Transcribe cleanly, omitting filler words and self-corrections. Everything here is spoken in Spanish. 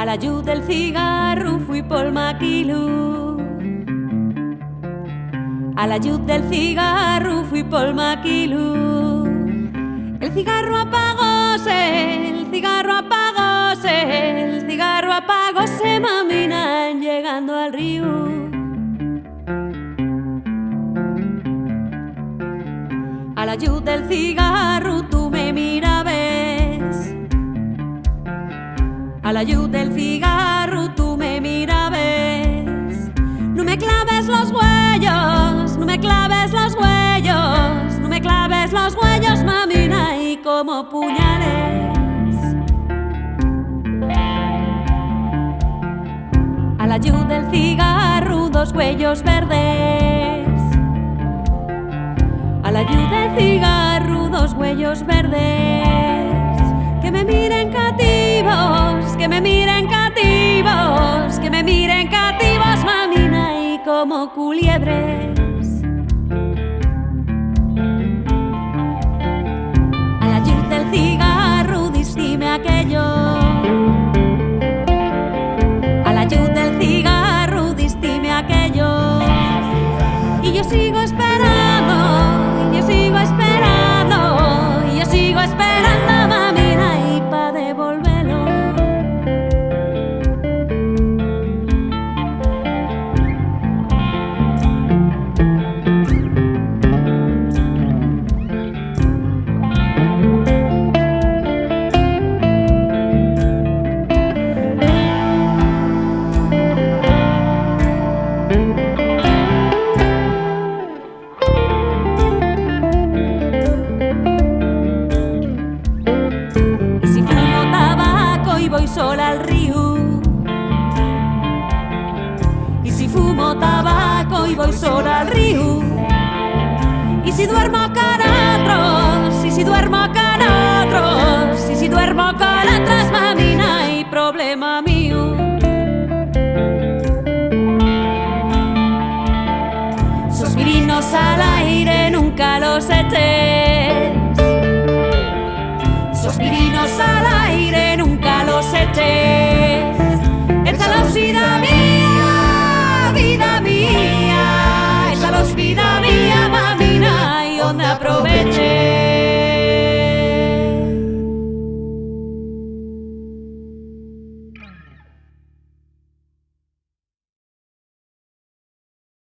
la lluz del cigarro fui por maquilú. A la lluz del cigarro fui por maquilú. El cigarro apagóse, el cigarro apagóse, el cigarro apagóse, mamina, llegando al río. A la lluz del cigarro tú me mirabes. A la lluz del cigarro tú me mirabes. No me claves los huellos, no me claves los huellos, no me claves los huellos, mamina, y como puñales. A la lluz del cigarro dos huellos verdes. A la lluz del cigarro dos huellos verdes. Que me miren cativos, que me miren cativos, que me miren cativos, mamina, y como culiebres. A la lluz del cigarro distime aquello. A la lluz del cigarro distime aquello. Y yo sigo esperando, y yo sigo esperando, y yo sigo esperando, mamina, y pa' devolverlo. Voy sola al río. Y si fumo tabaco y voy sola al río. Y si duermo